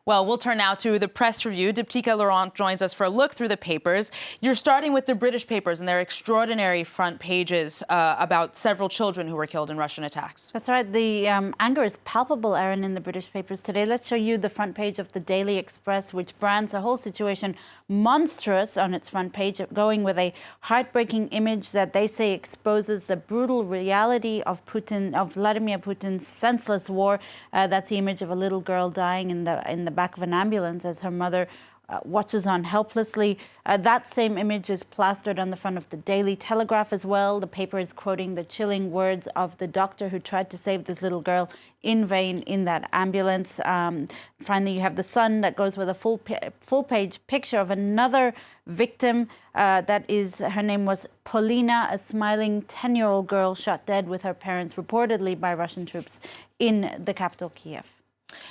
Well, we'll turn now to the press review. Diptyka Laurent joins us for a look through the papers. You're starting with the British papers and their extraordinary front pages about several children who were killed in Russian attacks. That's right. The anger is palpable, Aaron, in the British papers today. Let's show you the front page of the Daily Express, which brands the whole situation monstrous on its front page, going with a heartbreaking image that they say exposes the brutal reality of Vladimir Putin's senseless war. That's the image of a little girl dying in the back of an ambulance as her mother watches on helplessly. That same image is plastered on the front of the Daily Telegraph as well. The paper is quoting the chilling words of the doctor who tried to save this little girl in vain in that ambulance. Finally, you have the Sun that goes with a full-page picture of another victim. Her name was Polina, a smiling 10-year-old girl shot dead with her parents, reportedly by Russian troops in the capital, Kiev.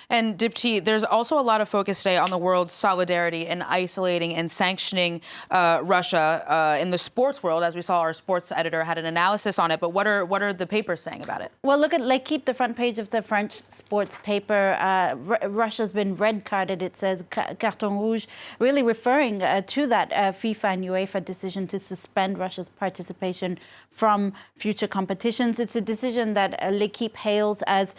And Dipty, there's also a lot of focus today on the world's solidarity in isolating and sanctioning Russia in the sports world. As we saw, our sports editor had an analysis on it. But what are the papers saying about it? Well, look at L'Équipe, the front page of the French sports paper. Russia's been red carded. It says carton rouge, really referring to that FIFA and UEFA decision to suspend Russia's participation from future competitions. It's a decision that L'Équipe hails as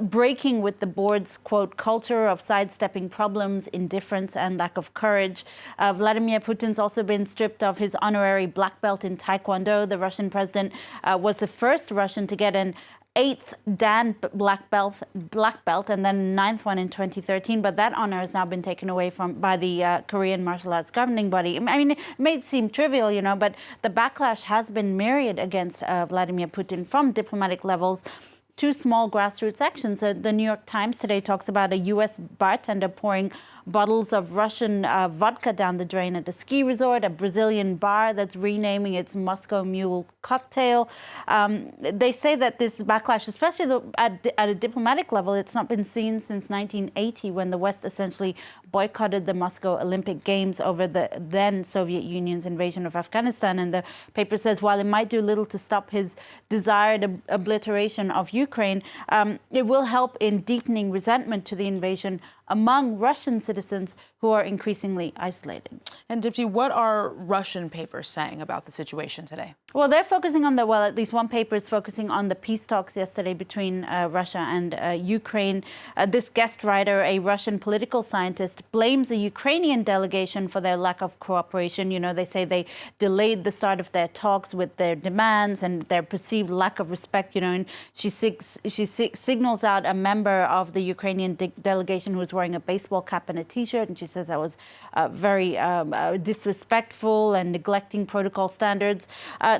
breaking with the board's, quote, culture of sidestepping problems, indifference and lack of courage. Vladimir Putin's also been stripped of his honorary black belt in Taekwondo. The Russian president was the first Russian to get an 8th Dan black belt and then 9th one in 2013, but that honor has now been taken away by the Korean martial arts governing body. I mean, it may seem trivial, you know, but the backlash has been myriad against Vladimir Putin from diplomatic levels. Two small grassroots actions. The New York Times today talks about a U.S. bartender pouring bottles of Russian vodka down the drain at a ski resort, a Brazilian bar that's renaming its Moscow Mule cocktail. They say that this backlash, especially at a diplomatic level, it's not been seen since 1980 when the West essentially boycotted the Moscow Olympic Games over the then Soviet Union's invasion of Afghanistan. And the paper says while it might do little to stop his desired obliteration of Ukraine, it will help in deepening resentment to the invasion among Russian citizens who are increasingly isolated. And Dipty, what are Russian papers saying about the situation today? Well, they're focusing on at least one paper is focusing on the peace talks yesterday between Russia and Ukraine. This guest writer, a Russian political scientist, blames the Ukrainian delegation for their lack of cooperation. You know, they say they delayed the start of their talks with their demands and their perceived lack of respect. You know, and she signals out a member of the Ukrainian delegation who was wearing a baseball cap and a T-shirt, and she says that was very disrespectful and neglecting protocol standards.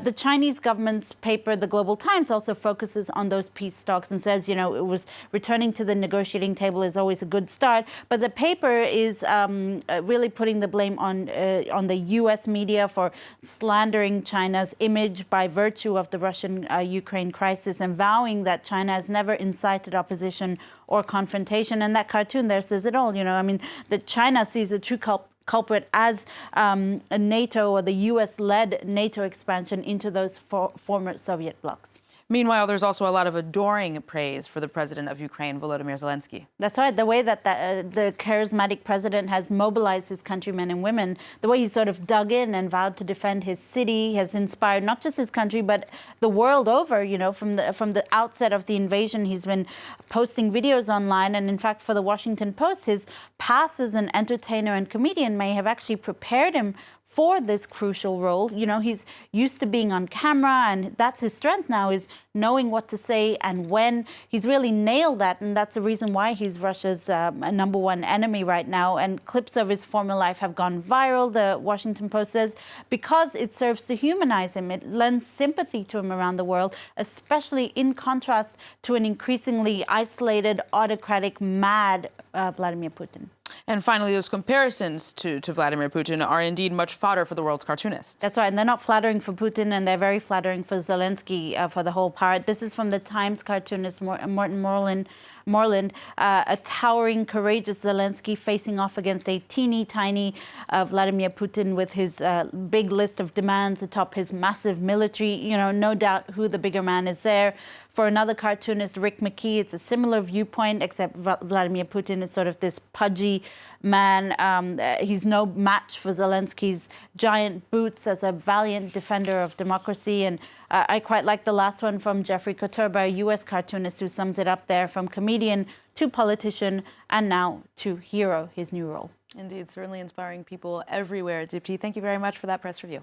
The Chinese government's paper, the Global Times, also focuses on those peace talks and says, you know, it was returning to the negotiating table is always a good start. But the paper is really putting the blame on the U.S. media for slandering China's image by virtue of the Russian-Ukraine crisis and vowing that China has never incited opposition or confrontation. And that cartoon there says it all. You know, I mean, that China sees a true culprit as a NATO or the U.S.-led NATO expansion into those former Soviet blocs. Meanwhile, there's also a lot of adoring praise for the president of Ukraine, Volodymyr Zelensky. That's right. The way that the charismatic president has mobilized his countrymen and women, the way he sort of dug in and vowed to defend his city has inspired not just his country, but the world over. You know, from the outset of the invasion, he's been posting videos online. And in fact, for the Washington Post, his past as an entertainer and comedian may have actually prepared him for this crucial role. You know, he's used to being on camera, and that's his strength now, is knowing what to say and when. He's really nailed that, and that's the reason why he's Russia's #1 enemy right now. And clips of his former life have gone viral, the Washington Post says, because it serves to humanize him. It lends sympathy to him around the world, especially in contrast to an increasingly isolated, autocratic, mad Vladimir Putin. And finally, those comparisons to Vladimir Putin are indeed much fodder for the world's cartoonists. That's right. And they're not flattering for Putin, and they're very flattering for Zelensky for the whole part. This is from the Times cartoonist Morton Morland. Moreland, a towering, courageous Zelensky facing off against a teeny tiny Vladimir Putin with his big list of demands atop his massive military. You know, no doubt who the bigger man is there. For another cartoonist, Rick McKee, it's a similar viewpoint, except Vladimir Putin is sort of this pudgy man. He's no match for Zelensky's giant boots as a valiant defender of democracy. And I quite like the last one from Jeffrey Koturba, a U.S. cartoonist, who sums it up there: from comedian to politician and now to hero, his new role. Indeed, certainly inspiring people everywhere. Dipti, thank you very much for that press review.